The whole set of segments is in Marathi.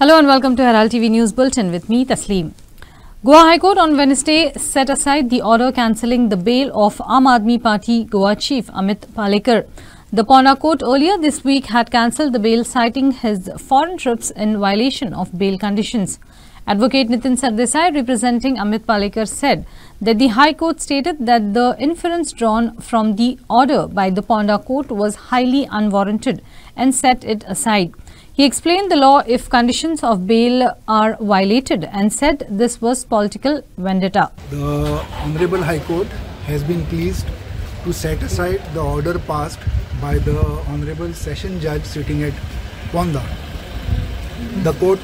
Hello and welcome to Herald TV News Bulletin with me, Tasleem. Goa High Court on Wednesday set aside the order cancelling the bail of Aam Aadmi Party Goa chief Amit Palekar. The Ponda court earlier this week had cancelled the bail, citing his foreign trips in violation of bail conditions. Advocate Nitin Sardesai, representing Amit Palekar, said that the High Court stated that the inference drawn from the order by the Ponda court was highly unwarranted and set it aside. He explained the law if conditions of bail are violated and said this was political vendetta. The Honorable High Court has been pleased to set aside the order passed by the Honorable Session Judge sitting at Ponda. The court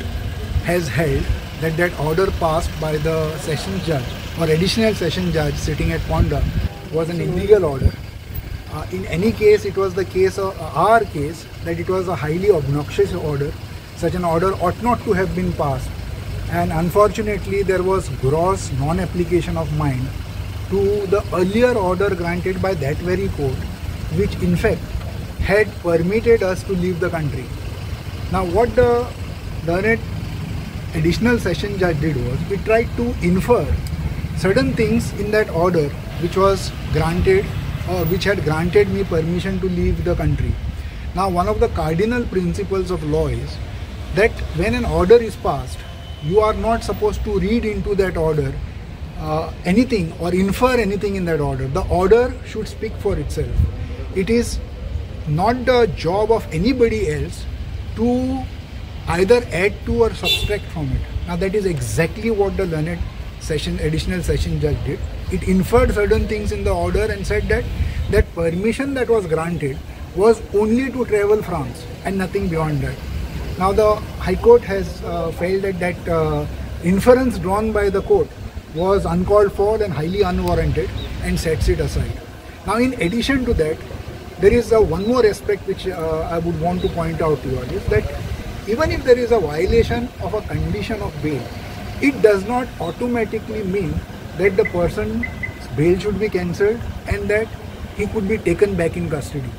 has held that that order passed by the Session Judge or Additional Session Judge sitting at Ponda was an illegal order. In any case, it was the case of our case that it was a highly obnoxious order. Such an order ought not to have been passed, and unfortunately there was gross non-application of mind to the earlier order granted by that very court, which in fact had permitted us to leave the country. Now what the learned Additional Session Judge did was, he tried to infer certain things in that order which was granted or which had granted me permission to leave the country. Now, one of the cardinal principles of law is that when an order is passed, you are not supposed to read into that order anything or infer anything in that order. The order should speak for itself. It is not the job of anybody else to either add to or subtract from it. Now, that is exactly what the learned Additional Session Judge did. It inferred certain things in the order and said that that permission that was granted was only to travel France and nothing beyond that. Now the High Court has felt that that inference drawn by the court was uncalled for and highly unwarranted and sets it aside. Now in addition to that, there is one more aspect which I would want to point out to you, is that even if there is a violation of a condition of bail, it does not automatically mean that the person's bail should be cancelled and that he could be taken back in custody.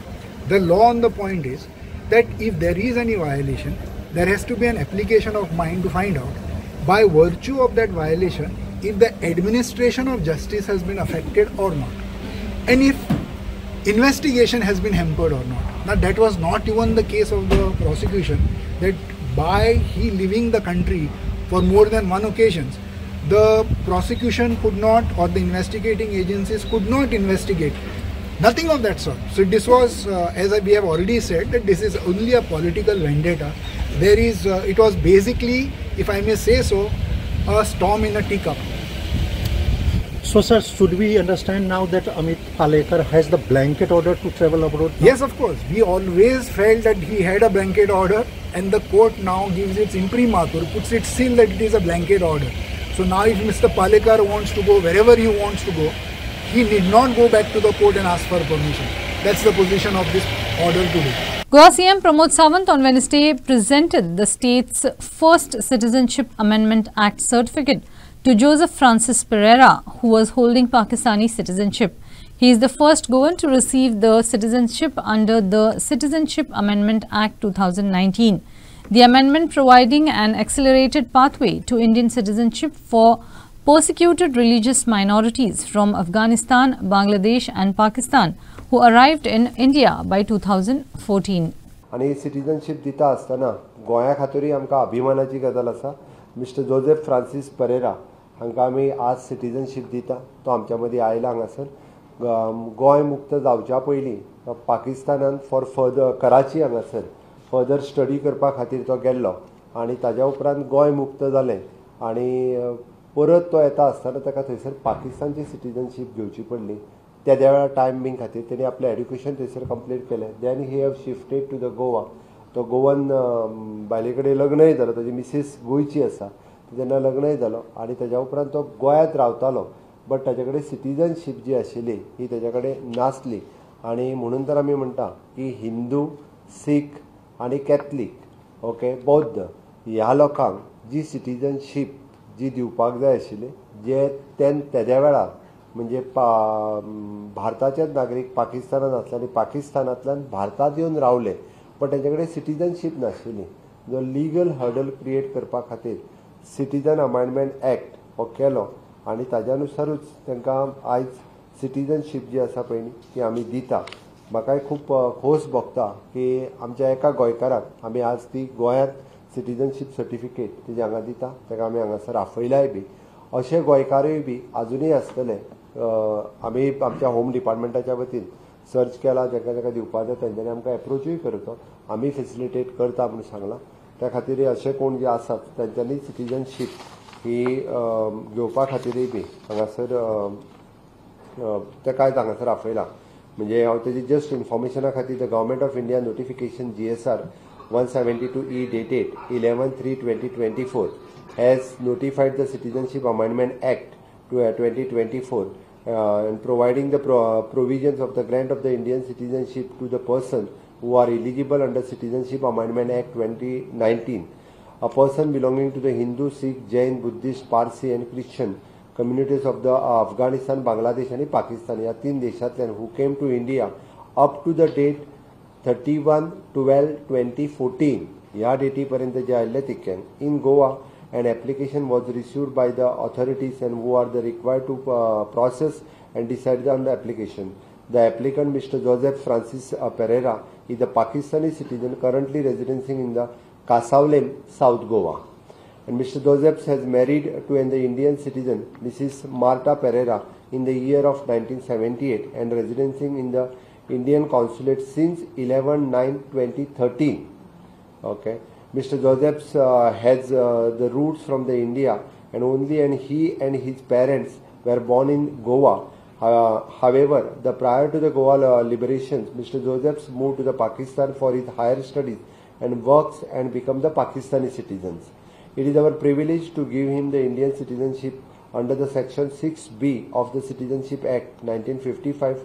The law on the point is that if there is any violation, there has to be an application of mind to find out, by virtue of that violation, if the administration of justice has been affected or not, and if investigation has been hampered or not. Now that was not even the case of the prosecution, that by he leaving the country for more than one occasions, the prosecution could not, or the investigating agencies could not investigate. Nothing of that sort. So this was, as we have already said, that this is only a political vendetta. There is, it was basically, if I may say so, a storm in a teacup. So sir, should we understand now that Amit Palekar has the blanket order to travel abroad now? Yes, of course. We always felt that he had a blanket order, and the court now gives its imprimatur, puts its seal that it is a blanket order. So now if Mr. Palekar wants to go wherever he wants to go, he need not go back to the court and ask for permission. That's the position of this order today. Goa CM Pramod Sawant on Wednesday presented the state's first Citizenship Amendment Act certificate to Joseph Francis Pereira, who was holding Pakistani citizenship. He is the first Goan to receive the citizenship under the Citizenship Amendment Act 2019. The amendment providing an accelerated pathway to Indian citizenship for persecuted religious minorities from Afghanistan, Bangladesh and Pakistan who arrived in India by 2014. आणि सिटीजनशिप दिता आसतना गोंया खातीर आमकां अभिमानाची गजाल आसा. मिस्टर जोसेफ फ्रांसीस परेरा हांकां आमी आज सिटीजनशिप दिता. तो आमच्या मदीं आयला हांगासर. गोंय मुक्त जावच्या पयलीं पाकिस्तानान फॉर फर्दर कराची हांगासर फर्दर स्टडी करपा खातीर तो गेल्लो आनी ताज्या उपरांत गोंय मुक्त जालें आनी परत तो येता आसतना ताका थंयसर पाकिस्तानची सिटीजनशीप घेवची पडली. त्या वेळा टायमींग खातीर तेणी आपलें एड्युकेशन थंयसर कंप्लीट केलें. Then he have shifted to the Goa. तो गोवन बायले कडेन लग्नय जालो. ताजी मिसीस गोंयची आसा. तेन्ना लग्नय जालो आनी ताज्या उपरांत तो गोंयांत रावतालो. बट ताजे कडेन सिटीजनशीप जी आशिल्ली ही ताजे कडेन नासली आनी म्हणून तर आमी म्हणटा की हिंदू, सीख आनी कॅथलीक ओके बौद्ध ह्या लोकांक जी सिटीजनशीप जी दिवपाक जाय आशिल्ली, जे तेद्या वेळार म्हणजे भारताचेच नागरीक पाकिस्तानात आसले आनी पाकिस्तानांतल्यान भारतात येवन रावले, पण तेंचे कडेन सिटीजनशीप नाशिल्ली. जो लीगल हर्डल क्रिएट करपा खातीर सिटीजन अमेंडमेंट एक्ट हो केलो आनी ताज्यानुसारूच तांकां आयज सिटीजनशीप जी आसा पळय ती आमी दिता. म्हाकाय खूब खोस भोगता की आमच्या एका गोंयकाराक आमी आज ती गोंयांत सिटीजनशीप सर्टिफिकेट तेजे हांगा दिता, ताका आमी हांगासर आफयलाय बी. अशे गोंयकारूय बी आजुनूय आसतले. आमी आमच्या होम डिपार्टमेंटाच्या वतीन सर्च केला, जाका जाका दिवपा जाय तेंच्यांनी आमकां एप्रोचूय करता, आमी फेसिलिटेट करता म्हणून सांगलां. त्या खातीर अशे कोण जे आसात तेंच्यांनी सिटीजनशीप ही घेवपा खातीरय बी हांगासर तें कांयच हांगासर आफयलां. म्हणजे हांव तेजी जस्ट इन्फॉर्मेशना खातीर the government of India notification GSR 172E dated 11/3/2024 has notified the Citizenship Amendment Act 2024 and providing the provisions of the grant of the Indian citizenship to the person who are eligible under Citizenship Amendment Act 2019. A person belonging to the Hindu, Sikh, Jain, Buddhist, Parsi and Christian communities of the Afghanistan, Bangladesh and Pakistan या 3 देशांतल्यान who came to India up to the date 31/12/2014 ह्या डेटी पर्यंत जे आयिल्ले तितक्यांक in Goa an application was received by the authorities and who are the required to process and decide on the application. The applicant Mr. Joseph Francis Pereira is a Pakistani citizen currently residing in the Kasavlem, South Goa. And Mr. Joseph has married to an Indian citizen, Mrs. Marta Pereira, in the year of 1978 and residing in the Indian consulate since 11/9/2013. Okay. Mr. Joseph has the roots from the India and he and his parents were born in Goa. However, prior to the Goa liberations, Mr. Joseph moved to the Pakistan for his higher studies and works and become the Pakistani citizens. It is our privilege to give him the Indian citizenship under the Section 6B of the Citizenship Act 1955,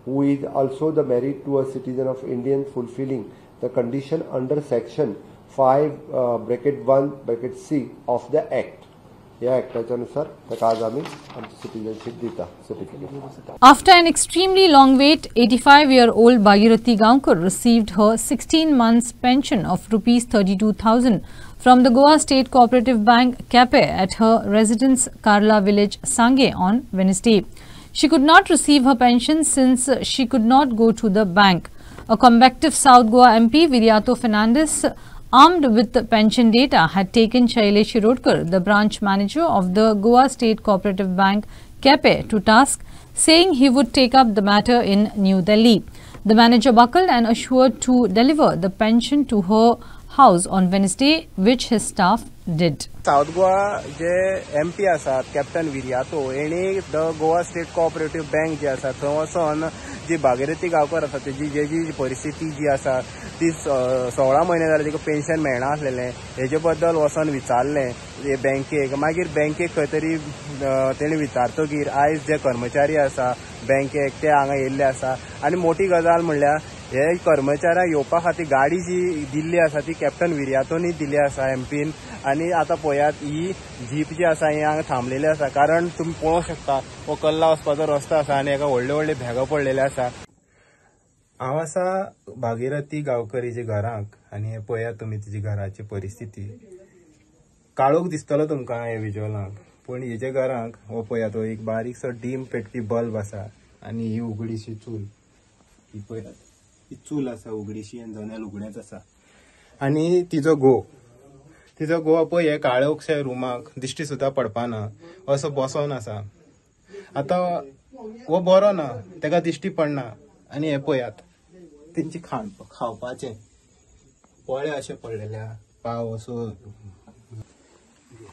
who is also the married to a citizen of Indian fulfilling the condition under Section 5(1)(c) of the Act. या ॲक्टाच्यानुसार ताका आज आमी आमची सिटीजनशीप दिता certificate. After an extremely long wait, 85-year-old Bhagirathi Gaonkar received her 16 months pension of ₹32,000 from the Goa State Cooperative Bank Cape at her residence Karla village Sange on Wednesday. She could not receive her pension since she could not go to the bank. A combative South Goa MP Viriato Fernandes, armed with pension data, had taken Shailesh Shirodkar, the branch manager of the Goa State Cooperative Bank Cape, to task, saying he would take up the matter in New Delhi. The manager buckled and assured to deliver the pension to her house on Wednesday, which his staff did. South Goa जे MP आसात कॅप्टन विरियातो हेणी the Goa state cooperative bank जी आसा थंय वचून जी भागीरथी गांवकर आसा तेजी जी परिस्थिती जी आसा ती 16 म्हयने जाले तिका पेन्शन मेळना आसलेलें हेजे बद्दल वचून विचारलें बँकेक. मागीर बँकेक खंय तरी तेणी विचारतकीर आयज जे कर्मचारी आसा बँकेक ते हांगा येयल्ले आसा आनी मोठी गजाल म्हणल्यार हे कर्मचाऱ्यांक येवपा खातीर गाडी जी दिल्ली आसा ती कॅप्टन विरियातोनी दिल्ली आसा एमपीन. आनी आतां पळयात ही जीप जी आसा ही हांगा थांबलेली आसा कारण तुमी पळोवंक शकता हो कल्ला वचपाचो रस्तो आसा आनी हाका व्हडले व्हडले भेगो पडलेले आसा. हांव आसा भागीरथी गांवकर हिजे घरांक आनी हे पळयात तुमी तिजी घराची परिस्थिती. काळोख दिसतलो तुमकां हे विज्युअलांक पूण हिजे घरांक हो पळयात हो एक बारीकसो डीम पेटपी बल्ब आसा आनी ही उगडीशी चूल. ही पळयात ही चूल आसा उगडीशी आनी जनेल उगडेंच आसा आनी तिजो घोव पळय हे काळोखशे रुमाक दिश्टी सुद्दां पडपाना असो बसोन आसा. आतां हो बरो ना तेका दिश्टी पडना आनी हे पळयात तेंची खावपाचें पोळे अशे पडलेले पाव असो.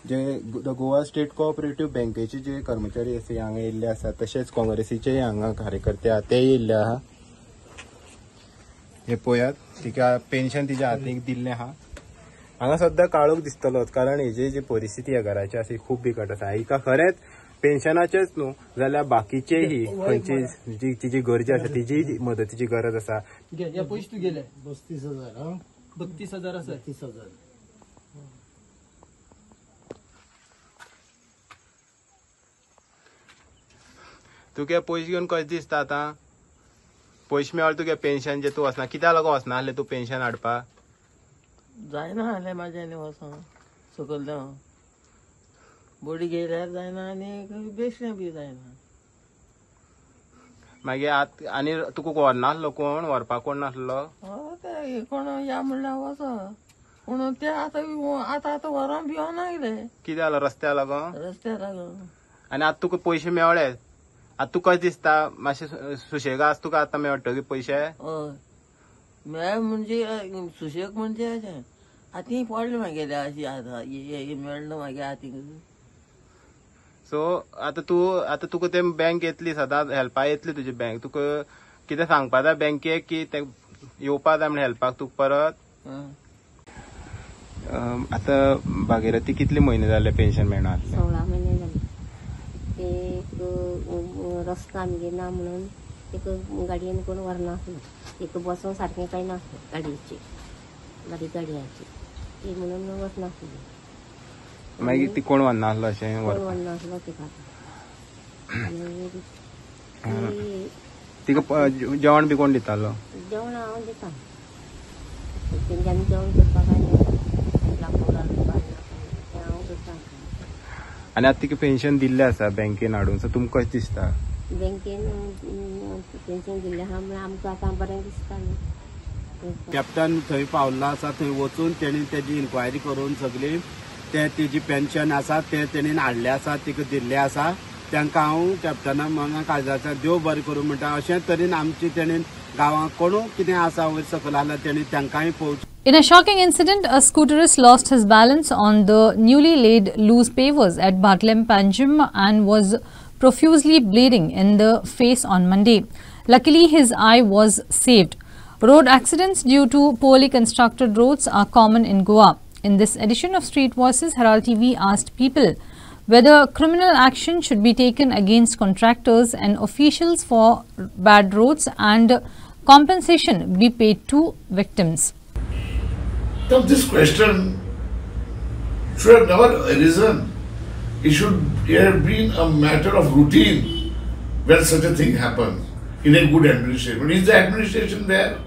जे गोवा स्टेट कोऑपरेटिव्ह बँकेचे जे कर्मचारी आसा हांगा येयल्ले आसा तशेंच काँग्रेसीचे हांगा कार्यकर्ते आहा ते येयल्ले आहा. हे पळयात तिका पेन्शन तिच्या हातीक दिल्लें आहा. हांगा सद्दां काळोख दिसतलोच कारण हेजी जी परिस्थिती ह्या घराची आसा खूब बिकट आसा. हिका खरेंच पेन्शनाचेच न्हू जाल्यार बाकीचेही खंयची जी तिजी गरजा आसा तिजी मदतीची गरज आसा. पयशे तू गेले 32,000 32,000 आसा 30,000. तुगे पयशे घेवन कशें दिसता आतां? पयशे मेळ्ळे तुगे पेन्शन जे तूं वचना कित्याक लागून वचना आसलें तूं पेन्शन हाडपा? जायना जाल्यार म्हाज्यानी वचोन सकयल देंव बडी गेल्यार जायना आनी बेश्टें बी जायना. मागीर आनी तुका व्हरनासलो कोण व्हरपाक कोण नासलो? ते कोण या म्हणल्यार वचो पूण ते आतां व्हरोन भिवना गेले. कितें जालें रस्त्याक लागून? रस्त्याक लागून. आनी आतां तुका पयशे मेवळे आतां तुका कशें दिसता मातशें सुशेगा आसा तुका आतां मेळटकीर पयशे? हय मेळ म्हणजे सुशेग म्हणजे अशें हातीं पडलें म्हागेल्या अशी आतां मेळना म्हागे हातीक. सो आतां तुका ते बँक येतली सदांच हेल्पा येतली तुजी बँक तुका कितें सांगपा जाय बँकेक की ते येवपा जाय म्हण हेल्पाक तुका परत? आतां भागीरथी कितले म्हयने जाले पेन्शन मेळना? 16 महिने झाले. एक रस्तो आमगे ना म्हणून एक गाडयेन कोण व्हरना एक बसोन सारकें कांय नासलें गाडयेची गाडयाची ती म्हणून वचनासली. मागीर ती कोण व्हरनासलो अशें? कोण व्हरनासलो तिका. तिका जेवण बी कोण दितालो? जेवण हांव दिता. तेंच्यांनी जेवण करपाक हांव करता. आनी आतां तिका पेन्शन दिल्लें आसा बँकेन हाडून सो तुमकां कशें दिसता? बँकेन पेन्शन दिल्लें आहा म्हळ्यार आमकां आतां बरें दिसता न्ही. कॅप्टन थंय पावल्लो आसा थंय वचून तेणी तेजी इन्क्वायरी करून सगळी तेजी पेन्शन आसा ते तेणीन हाडले आसा तिका दिल्ले आसा. तांकां हांव कॅप्टना मना काळजाचा देव बरें करूं म्हणटा. अशें तरेन आमची तेणीन गांवांत कोणू कितें आसा वयर सकयल आसल्यार तेणी तांकांय पळोवचें. In a shocking incident, a scooterist lost his balance on the newly laid loose pavers at Bhatlem Panjim and was profusely bleeding in the face on Monday. Luckily, his eye was saved. Road accidents due to poorly constructed roads are common in Goa. In this edition of Street Voices, Herald TV asked people whether criminal action should be taken against contractors and officials for bad roads and compensation be paid to victims. Now this question should have never arisen. It should have been a matter of routine when such a thing happens in a good administration. Is the administration there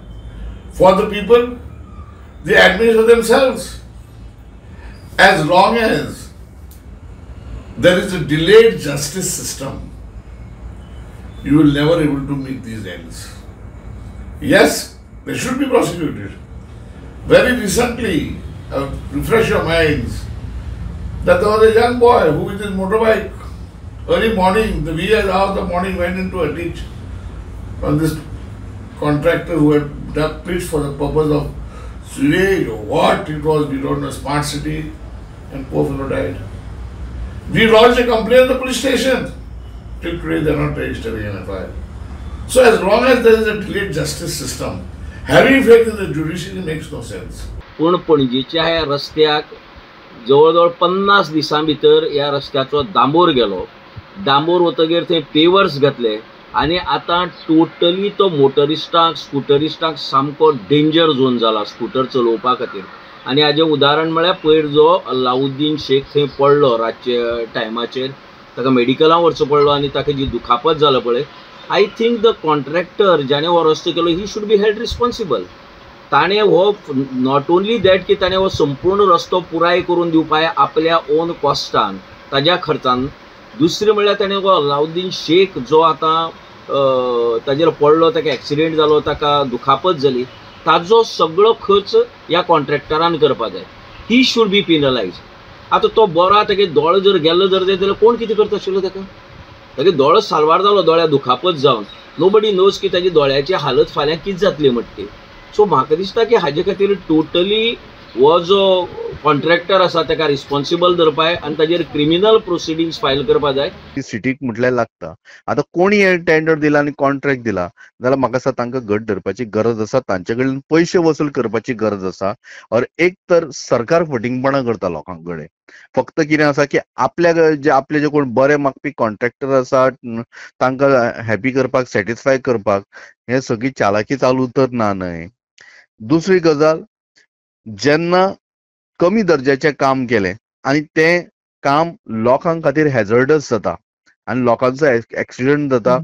for the people? They administer themselves. As long as there is a delayed justice system, you will never able to meet these ends. Yes, they should be prosecuted. Very recently, refresh your minds, that there was a young boy who with his motorbike, early morning, the wee hours of the morning went into a ditch on this contractor who had dug pits for the purpose of sewage or what it was, we don't know, smart city, and poor fellow died. We lodged a complaint at the police station. Till today they are not registering an FIR. So as long as there is a delayed justice system, having faith in the judiciary makes no sense. पूण पणजेच्या ह्या रस्त्याक जवळजवळ 50 दिसां भितर ह्या रस्त्याचो डांबोर गेलो. डांबोर वतगीर थंय पेवर्स घातले आनी आतां टोटली तो मोटरिस्टांक स्कुटरिस्टांक सामको डेंजर झोन जाला स्कूटर चलोवपा खातीर. आनी हाजें उदाहरण म्हळ्यार पयर जो अलाउद्दीन शेख थंय पडलो रातचे टायमाचेर ताका मेडिकलां व्हरचो पडलो आनी ताका जी दुखापत जालो पळय. आय थिंक द कॉन्ट्रॅक्टर ज्याने हो रस्तो केलो ही शूड बी हेल्ड रिस्पॉन्सिबल. ताणें हो नॉट ओन्ली दॅट की ताणें हो संपूर्ण रस्तो पुराय करून दिवपाक आपल्या ओन कॉस्टान ताज्या खर्चान. दुसरें म्हणल्यार ताणें हो अलाउद्दीन शेख जो आतां ताजेर पडलो ताका एक्सिडेंट जालो ताका दुखापत जाली ताजो सगळो खर्च ह्या कॉन्ट्रॅक्टरान करपा जाय. ही शूड बी पिनलायज. आतां तो बरो तागे दोळो जर गेल्लो जर जाल्यार कोण कितें करता आशिल्लो ताका? तागे दोळो साल्वार जालो दोळ्या दुखापत जावन नोबडी नोज की ताजी दोळ्याची हालत फाल्यां कितें जातली म्हणटी. सो म्हाका दिसता की हाजे खातीर टोटली हो जो कॉन्ट्रॅक्टर आसा ताका रिस्पॉन्सिबल धरपाक आनी ताजेर क्रिमिनल प्रोसिडींग्स फायल करपा जाय. सिटीक म्हटल्यार लागता. आतां कोणी हे टेंडर दिला आनी कॉन्ट्रॅक्ट दिला जाल्यार म्हाका दिसता तांकां घट धरपाची गरज आसा. तांचे कडल्यान पयशे वसूल करपाची गरज आसा. और एक तर सरकार फटिंगपणां करता लोकां कडेन. फक्त कितें आसा की आपले जे कोण बरे मागपी कॉन्ट्रॅक्टर आसा तांकां हॅपी करपाक सॅटिस्फाय करपाक हे सगळी चालाकी चालू तर ना न्हय. दुसरी गजाल जेन्ना कमी दर्जाचें काम केलें आनी तें काम लोकां खातीर हॅझर्डस जाता आनी लोकांचो एक्सिडेंट जाता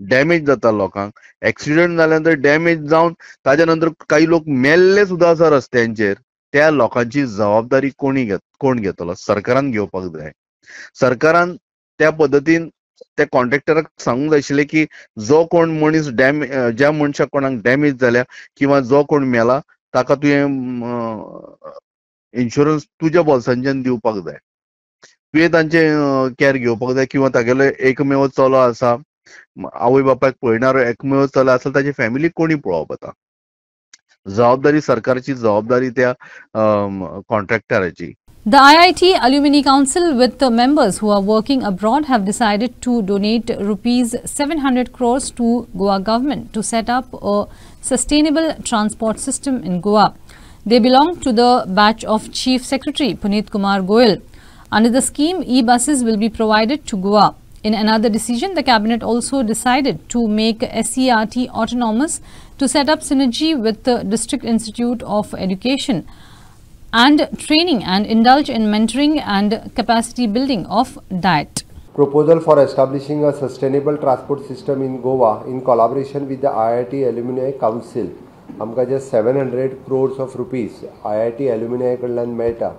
डॅमेज जाता लोकांक. एक्सिडेंट जाल्या नंतर डॅमेज जावन ताज्या नंतर काही लोक मेल्ले सुद्दां आसा रस्त्यांचेर. त्या लोकांची जबाबदारी कोण घेतलो? सरकारान घेवपाक जाय. सरकारान त्या पद्दतीन त्या कॉन्ट्रॅक्टराक सांगूंक जाय आशिल्लें की जो कोण मनीस ज्या मनशाक कोणाक डॅमेज जाल्या किंवा जो कोण मेला ताका तुवें इन्शुरन्स तुज्या बोल्सांच्यान दिवपाक जाय. तुवें तांचे कॅर घेवपाक जाय किंवा तागेलो एकमेव चलो आसा, आवय बापायक पळयणारो एकमेव चलो आसा, ताची फॅमिली कोणी पळोवप आतां? जबाबदारी सरकारची, जबाबदारी त्या कॉन्ट्रॅक्टराची. The IIT Alumni Council with the members who are working abroad have decided to donate rupees 700 crores to Goa government to set up a sustainable transport system in Goa. They belong to the batch of Chief Secretary Puneet Kumar Goyal. Under the scheme, e-buses will be provided to Goa. In another decision, the cabinet also decided to make SCRT autonomous to set up synergy with the District Institute of Education and Training and indulge in mentoring and capacity building of DIET. Proposal for establishing a sustainable transport system in Goa in collaboration with the IIT Alumni Council. आमकां जे 700 crores of rupees IIT Alumni कडल्यान मेळटा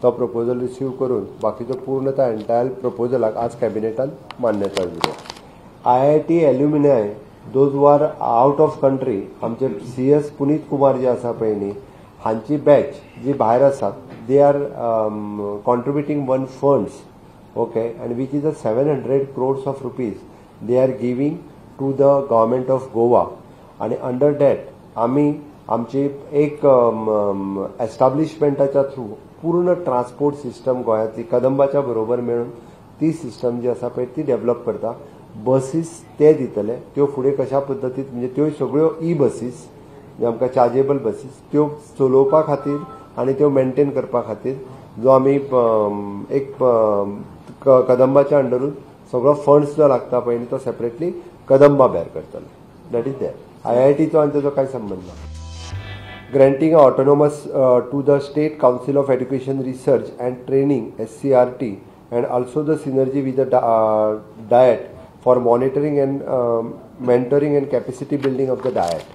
तो प्रपोजल रिसीव करून बाकीचो पूर्णता एंटायर प्रपोजलाक आज कॅबिनेटान मान्यताय दिल्या. IIT Alumni those who are out of country, आमचे CS पुनीत कुमार जे आसा पळय न्ही, हांची बॅच जी भायर आसात, they are contributing one funds, okay, and which is 700 crores of rupees they are giving to the government of Goa. आणि अंडर दॅट आमी आमची एक एस्टाब्लिशमेंटाच्या थ्रू पूर्ण ट्रान्सपोर्ट सिस्टम गोंयांतली कदंबाच्या बरोबर मेळून ती सिस्टम जी आसा पळय ती डेव्हलप करता. बसीस ते दितले, त्यो फुडें कशा पद्दतीन म्हणजे त्यो सगळ्यो ई-बसीस आमकां चार्जेबल बसीस त्यो चलोवपा खातीर आनी त्यो मेंटेन करपा खातीर जो आमी एक कदंबाच्या अंडरून सगळो फंड्स जो लागता पळय तो सेपरेटली कदंबा बेर करतले. That is that. IITचो आनी ताजो कांय संबंद ना. Granting autonomous to the State Council of Education Research and Training SCRT and also the synergy with the DIET for monitoring and mentoring and capacity building of the DIET.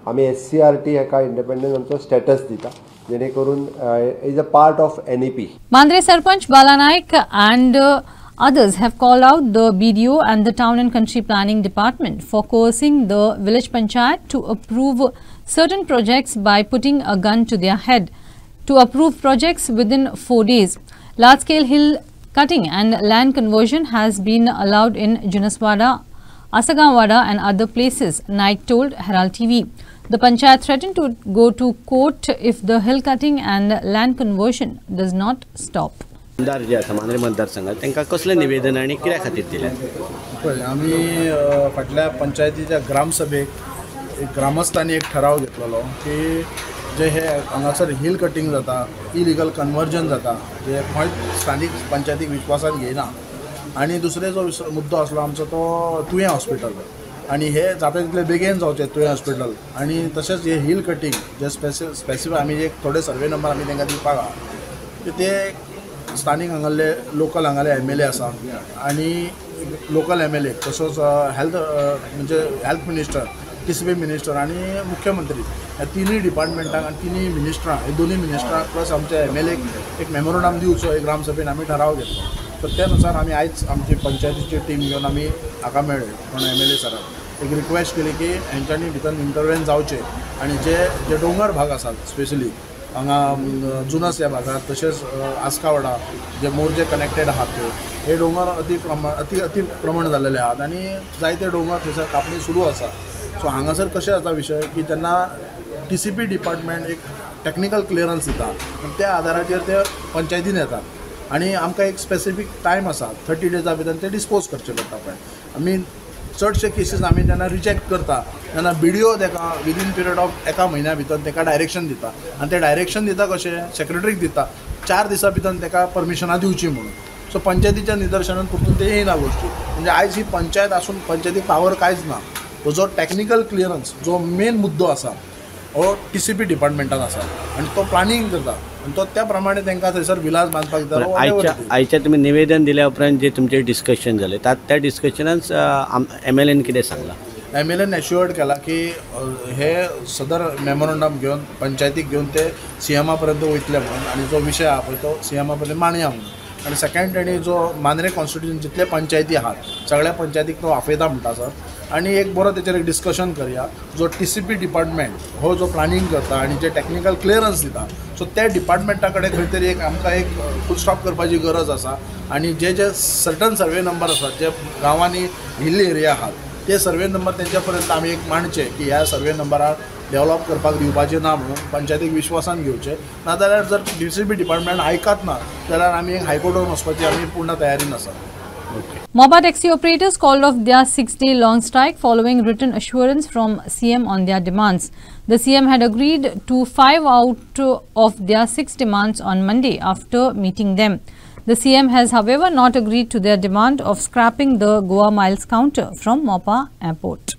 आम्ही SCRT हेका इंडिपेंडंट आमचो स्टेटस दिता जेणे करून is a part of NEP. Mandre Sarpanch Bala Naik and others have called out the BDO and the Town and Country Planning Department for coercing the village panchayat to approve certain projects by putting a gun to their head to approve projects within 4 days. Large-scale hill cutting and land conversion has been allowed in Junaswada, Asagamwada and other places, Naik told Herald TV. The panchayat threatened to go to court if the hill cutting and land conversion does not stop. मतदार जे आसा मांद्रे मतदारसंघात तांकां कसलें निवेदन आनी कित्या खातीर दिलें? पळय आमी फाटल्या पंचायतीच्या ग्रामसभेक ग्रामस्थांनी एक ठराव घेतलेलो की जे हे हांगासर हिल कटिंग जाता, इलिगल कन्वर्जन जाता, जे खंय स्थानीक पंचायतीक विश्वासान घेयना. आनी दुसरे जो मुद्दो आसलो आमचो तो तुयें हॉस्पिटल, आनी हे जाता तितले बेगीन जावचें तुयें हॉस्पिटल. आनी तशेंच हे हिल कटिंग जे स्पेसिफीक आमी एक थोडे सर्वे नंबर आमी तांकां दिवपाक आहा ते स्थानीक हांगाले लोकल हांगाले MLA आसा आनी लोकल MLA तसोच हेल्थ म्हणजे हेल्थ मिनिस्टर, TCP मिनिस्टर आनी मुख्यमंत्री ह्या तिनूय डिपार्टमेंटाक आनी तिनूय मिनिस्टरां हे दोनूय मिनिस्टरांक प्लस आमच्या MLA एक मेमोरंडम दिवचो एक ग्रामसभेन आमी ठराव घेतलो. तर त्या नुसार आमी आयज आमची पंचायतीची टीम घेवन आमी हाका मेळ्ळे कोण MLA सराक एक रिक्वेस्ट केली की हेंच्यांनी भितर इंटरवेन जावचें आनी जे दोंगर भाग आसात स्पेशली हांगा जुनस ह्या भागात तशेंच आस्कावाडा जे मोर्जे कनेक्टेड आहात हे डोंगर अति प्रमाण जाल्लेले आहात आनी जायते डोंगर थंयसर कापणी सुरू आसा. सो हांगासर कशें जाता विशय की तेन्ना TCP डिपार्टमेंट एक टेक्निकल क्लियरन्स दिता आनी त्या आदाराचेर ते पंचायतीन येतात आनी आमकां एक स्पेसिफीक टायम आसा 30 डेजा भितर ते डिस्पोज करचे पडटा. पळय आमी चडशे केसीस आमी जेन्ना रिजेक्ट करता तेन्ना BDO ताका विदीन पिरियड ऑफ एका म्हयन्या भितर ताका डायरेक्शन दिता आनी ते डायरेक्शन दिता कशें सेक्रेटरीक दिता 4 दिसां भितर ताका परमिशनां दिवची म्हणून. सो पंचायतीच्या निदर्शनान परतून ते येयना गोश्टी म्हणजे आयज ही पंचायत आसून पंचायतीक पावर कांयच ना. हो जो टेक्निकल क्लियरन्स जो मेन मुद्दो आसा हो TCP डिपार्टमेंटान आसा आनी तो प्लानिंग करता आनी तो त्या प्रमाणे तांकां थंयसर विलास बांदपाक दिता. आयच्या तुमी निवेदन दिल्या उपरांत जे तुमचे डिस्कशन जालें त्या डिस्कशनान MLAन कितें सांगलां? MLAन एश्युअर्ड केला की हे सदर मेमोरंडम घेऊन पंचायतीक घेऊन ते CM पर्यंत वयतले म्हणून आणि जो विषय हा पळय तो CM पर्यंत मांडया म्हणून. आणि सेकंड तेणी जो मांद्रे कॉन्स्टिट्युशन जितले पंचायती आहात सगळ्या पंचायतीक तो आफयता म्हणटा सर. आणि एक बरो तेचेर एक डिस्कशन करूया. जो TCP डिपार्टमेंट हो जो प्लॅनिंग करता आणि जे टेक्निकल क्लियरन्स दिता सो त्या डिपार्टमेंटा कडेन खंय तरी एक आमकां एक फुल स्टॉप करपाची गरज आसा. आणि जे जे सर्टन सर्वे नंबर आसात जे गांवांनी हिल एरिया आहात ते सर्वे नंबर तेंच्या पर्यंत आमी एक मांडचे की ह्या सर्वे नंबरार डेव्हलप करपाक दिवपाचे ना म्हणून पंचायतीक विश्वासान घेवचे. नाजाल्यार जर TCP डिपार्टमेंट आयकत ना जाल्यार आमी एक हायकोर्टान वचपाची आमी पूर्ण तयारीन आसा. Mopa taxi operators called off their 6-day long strike following written assurance from CM on their demands. The CM had agreed to 5 out of their 6 demands on Monday after meeting them. The CM has, however, not agreed to their demand of scrapping the Goa Miles counter from Mopa Airport.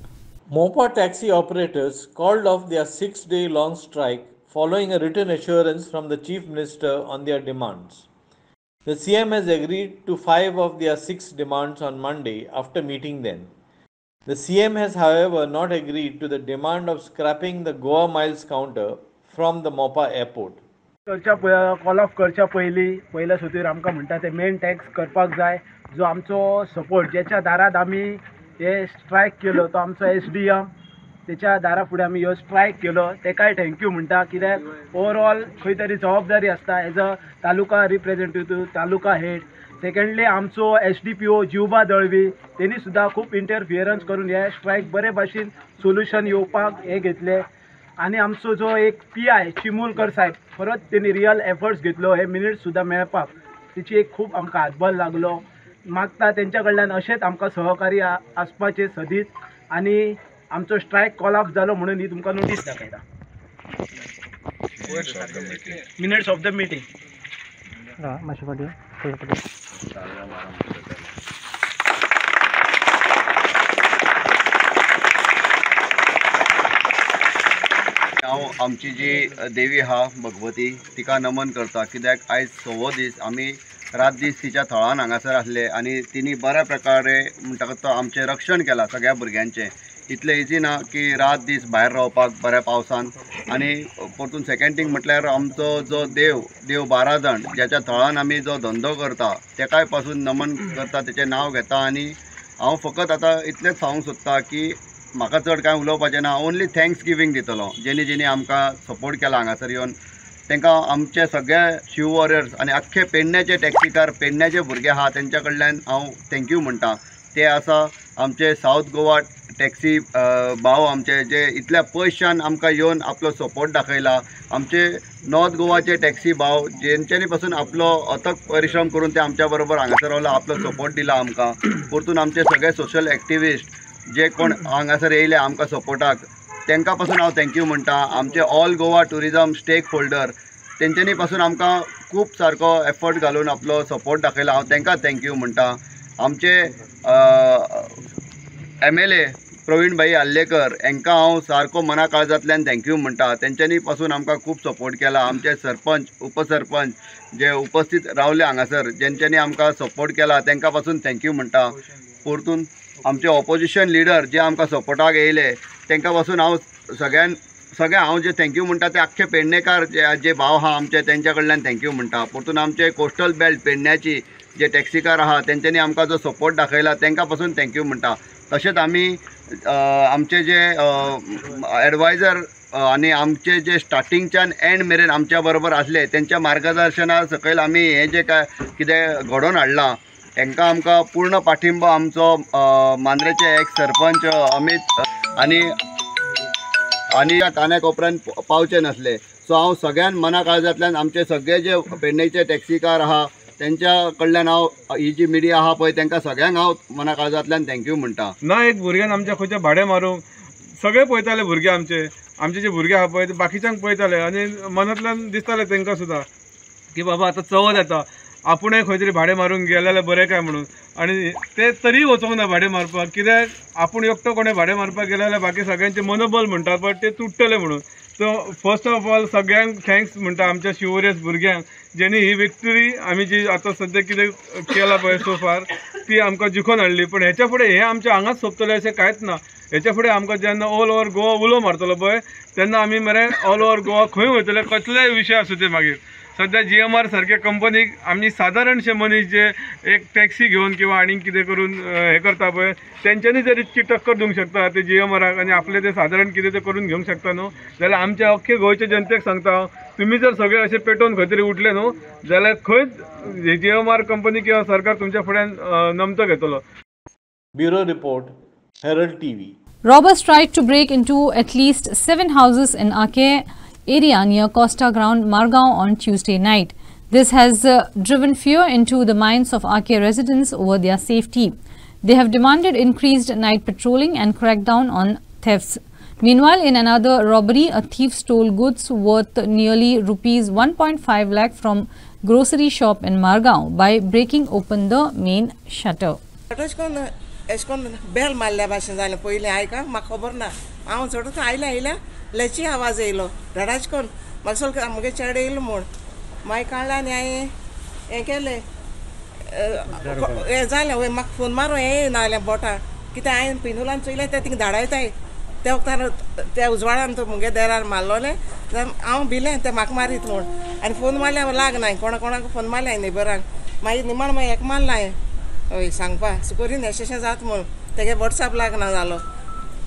Mopa taxi operators called off their 6-day long strike following a written assurance from the Chief Minister on their demands. The CM has agreed to 5 of their 6 demands on Monday after meeting them. The CM has, however, not agreed to the demand of scrapping the Goa Miles counter from the Mopa Airport. Call of करच्या पहिल्या सुतीर आमकां म्हणटा ते मेन टॅक्स करपाक जाय. जो आमचो सपोर्ट ज्याच्या दारात आमी हे स्ट्रायक केलो तो आमचो SDM त्याच्या दारा फुडें आमी ह्यो स्ट्रायक केलो तेकाय थँक्यू म्हणटा. कित्याक ओवरऑल खंय तरी जबाबदारी आसता as a taluka representative taluka head. Secondly आमचो SDPO जिवबा दळवी तेणी सुद्दां खूब इंटरफियरन्स करून हे स्ट्रायक बरे भाशेन सोल्युशन येवपाक हे घेतले. आणि आमचो जो एक PI चिमुलकर साहेब परत त्यांनी रियल एफर्ट्स घेतलो हे मिनिट्स सुद्दां मेळपाक तेची एक खूब आमकां हातबल लागलो. मागता तेंच्या कडल्यान अशेंच आमकां सहकारी आसपाचें सदीत. आणि आमचो स्ट्रायक कॉल ऑफ जालो म्हणून ही तुमकां नोटीस दाखयता. Minutes of the meeting. हांव आमची जी देवी आहा भगवती तिका नमन करता. कित्याक आयज 6वो दीस आमी रात दीस तिच्या थळान हांगासर आसले आनी तिणी बऱ्या प्रकारे म्हणटकच तो आमचें रक्षण केलां सगळ्या भुरग्यांचें. इतलें इजी ना की रात दीस भायर रावपाक बऱ्या पावसान. आनी परतून सेकंड थींग म्हटल्यार आमचो जो देव 12 जाण ज्याच्या थळान आमी जो धंदो करता तेकाय पासून नमन करता तेचें नांव घेता. आनी हांव फकत आतां इतलेंच सांगूंक सोदतां की म्हाका चड कांय उलोवपाचें ना. ओन्ली थँक्स गिवींग दितलो जेणी आमकां सपोर्ट केला हांगासर येवन. तांकां आमचे सगळे शिव वॉरियर्स आनी आख्खे पेडण्याचे टॅक्सीकार पेडण्याचे भुरगे आहा तेंच्या कडल्यान हांव थँक्यू म्हणटा. ते आसा आमचे सावथ गोवा टॅक्सी भाव आमचे जे इतल्या पयशान आमकां येवन आपलो सपोर्ट दाखयला. आमचे नॉर्थ गोवाचे टॅक्सी भाव जेंच्यांनी पासून आपलो अथक परिश्रम करून ते आमच्या बरोबर हांगासर रावला आपलो सपोर्ट दिला आमकां. परतून आमचे सगळे सोशल एक्टिविस्ट जे कोण हांगासर येयले आमकां सपोर्टाक तांकां पासून हांव थँक्यू म्हणटा. आमचे all Goa tourism stakeholder तेंच्यांनी पासून आमकां खूब सारको एफर्ट घालून आपलो सपोर्ट दाखयला. हांव तांकां थँक्यू म्हणटा. आमचे MLA प्रवीण भाई आल्लेकर हांकां हांव सारको मना काळजांतल्यान थँक्यू म्हणटा. तेंच्यांनी पासून आमकां खूब सपोर्ट केला. आमचे सरपंच उपसरपंच जे उपस्थित रावले हांगासर जेंच्यांनी आमकां सपोर्ट केला तांकां पासून थँक्यू म्हणटा. परतून आमचे ऑपोजिशन लिडर जे आमकां सपोर्टाक येयले तांकां पासून हांव सगळे हांव जे थँक्यू म्हणटा ते आख्खे पेडणेकार जे भाव आहा आमचे तेंच्या कडल्यान थँक्यू म्हणटा. परतून आमचे कोस्टल बेल्ट पेडण्याची जे टॅक्सीकार आहा तेंच्यांनी आमकां जो सपोर्ट दाखयला तांकां पासून थँक्यू म्हणटा. तशेंच आमी आमचे जे एडवायजर आनी आमचे जे स्टार्टिंगच्यान एंड मेरेन आमच्या बरोबर आसले तेंच्या मार्गदर्शना सकयल आमी हें जे काय कितें घडोवन हाडलां हांकां आमकां पूर्ण पाठिंबो आमचो मांद्रेचे एक सरपंच अमित आनी कान्या कोपऱ्यान पावचे नासले. सो हांव सगळ्यान मना काळजांतल्यान आमचे सगळे जे पेडणेचे टॅक्सीकार आहा तेंच्या कडल्यान हांव ही जी मिडिया आहा पळय तांकां सगळ्यांक हांव मना काळजांतल्यान थँक्यू म्हणटा. ना एक भुरग्यान आमच्या खंयचे भाडें मारूंक सगळे पळयताले भुरगे आमचे जे भुरगे आहा पळय ते बाकीच्यांक पळयताले आनी मनांतल्यान दिसताले तांकां सुद्दां की बाबा आतां चवथ येता आपुणूय खंय तरी भाडें मारूंक गेले जाल्यार बरें काय म्हणून आनी ते तरी वचोंक ना भाडें मारपाक कित्याक आपूण एकटो कोणें भाडें मारपाक गेले जाल्यार बाकी सगळ्यांचें मनोबल म्हणटा पण ते तुटतले म्हणून. सो फर्स्ट ऑफ ऑल सगळ्यांक थँक्स म्हणटा आमच्या शिवोरियस भुरग्यांक जेणी ही विक्टरी आमी जी आतां सद्या कितें केला पळय सो फार ती आमकां जिखून हाडली. पण हेच्या फुडें हें आमच्या हांगाच सोंपतलें अशें कांयच ना. हेच्या फुडें आमकां जेन्ना ऑल ओवर गोवा उलो मारतलो पळय तेन्ना आमी मरे ऑल ओवर गोवा खंय वयतले कसलेय विशय आसूं ते मागीर. सध्या GMR सारख्या कंपनीक आमी सादारणशे मनीस जे एक टॅक्सी घेवन किंवा आनीक कितें करून हें करता पळय तेंच्यांनी जर इतकी टक्कर दिवंक शकता ते GMRाक आनी आपले ते सादारण कितें ते करून घेवंक शकता न्हू जाल्यार आमच्या अख्खे गोंयच्या जनतेक सांगता हांव तुमी जर सगळे अशे पेटोवन खंय तरी उठले न्हू जाल्यार खंयच GMR कंपनी किंवा सरकार तुमच्या फुड्यान नमतो घेतलो. Bureau report, Herald TV. Robbers tried to break into at least 7 houses in Ake area near Costa Ground, Margao on Tuesday night. This has driven fear into the minds of Ake residents over their safety. They have demanded increased night patrolling and crackdown on thefts. Meanwhile, in another robbery, a thief stole goods worth nearly rupees 1.5 lakh from grocery shop in Margao by breaking open the main shutter. Bell मारल्या भाशेन जालें पयलीं आयका म्हाका खबर ना हांव चडूच आयल्या लची आवाज येयलो धडाच कोन म्हाका सोल मुगे चेडो येयलो म्हूण मागीर काडला आनी हांवें हें केलें हें जालें वय म्हाका फोन मारूं हें येना जालें बोटां कितें हांवें पिनूलान चोयलें तें थिंग धाडायताय त्या वक्तार त्या उजवाडान तो मुगे देरार मारलोलें जाल्यार हांव भिलें तें म्हाका मारीत म्हूण आनी फोन मारल्यार लागना कोणाक फोन मारलें हांवें नेबरांक मागीर निमाण मागीर हेका मारला हांवें हय सांगपा सुकोरीन एशेशें जाता म्हूण तेगे वॉट्सॅप लागना जालो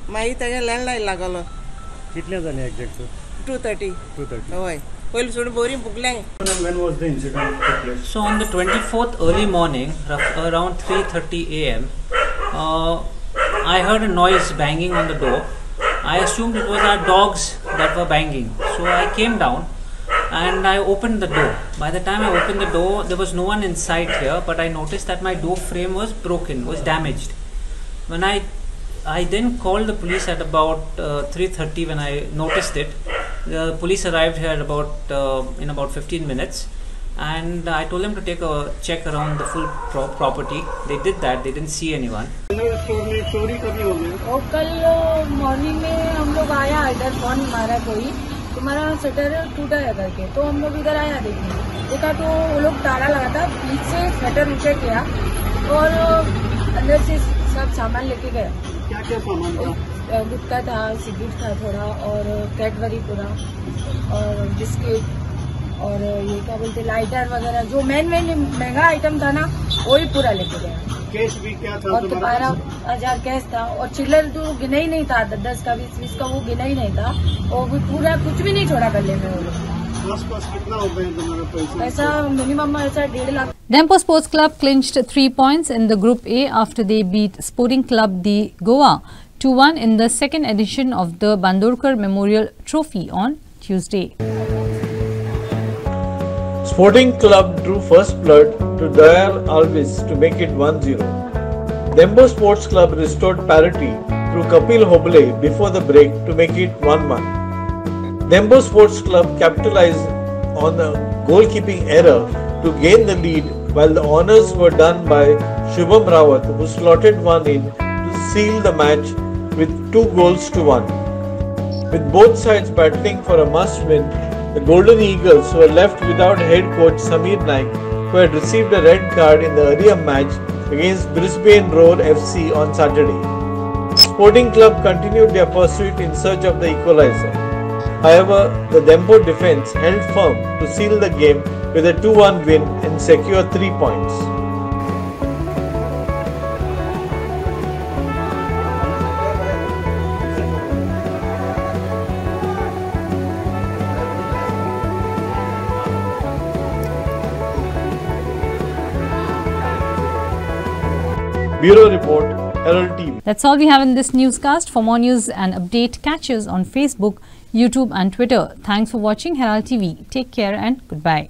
मागीर तेगे लँडलायन लागलो. कितले जाले एक्झॅक्ट? 2:30. हय पयलीं सोडून बरी बुकलें. When was the incident took place? So on the 24th early morning, around 3:30 a.m., I heard a noise banging on the door. I assumed it was our dogs that were banging. So I came down and I opened the door. By the time I opened the door, there was no one inside here, but I noticed that my door frame was broken, was damaged. When I then called the police at about 3:30 when I noticed it. The police arrived here in about 15 minutes, and I told them to take a check around the full property. They did that. They didn't see anyone. चोरी कभी हो गई? और कल मॉर्निंग में हम लोग आया इधर फोन मारा कोई तुम्हारा शटर टूटा है करके तो हम लोग इधर आया देखा तो वो लोग ताला लगा था बीच से शटर नीचे किया और अंदर से सब सामान लेके गया. क्या सामान था? गुटखा था, सिगरेट था थोड़ा और कैडबरी पूरा और बिस्किट और ये क्या बोलते लाइटर वगैरह जो मेन महंगा आइटम था ना वही पूरा लेके गया. कैश भी क्या था? और 12,000 कैश था और चिल्लर तो गिना ही नहीं था 10 का 20 का वो गिना ही नहीं था और पूरा कुछ भी नहीं छोड़ा गले में वो लोग. कितना हो गया तुम्हारा पैसा? ऐसा मिनिमम ऐसा 1.5 lakh. Dempo Sports Club clinched 3 points in the Group A after they beat Sporting Club de Goa 2-1 in the second edition of the Bandorkar Memorial Trophy on Tuesday. Sporting Club drew first blood to Dayal Alvis to make it 1-0. Dempo Sports Club restored parity through Kapil Hoble before the break to make it 1-1. Dempo Sports Club capitalized on a goalkeeping error to gain the lead while the honours were done by Shubham Rawat who slotted one in to seal the match with 2-1. With both sides battling for a must win, the Golden Eagles were left without head coach Sameer Naik who had received a red card in the earlier match against Brisbane Roar FC on Saturday. Sporting Club continued their pursuit in search of the equaliser. However, the Dempo defence held firm to seal the game with a 2-1 win and secure 3 points. Bureau Report, Herald TV. That's all we have in this newscast. For more news and update, catch us on Facebook, YouTube and Twitter. Thanks for watching Herald TV. Take care and goodbye.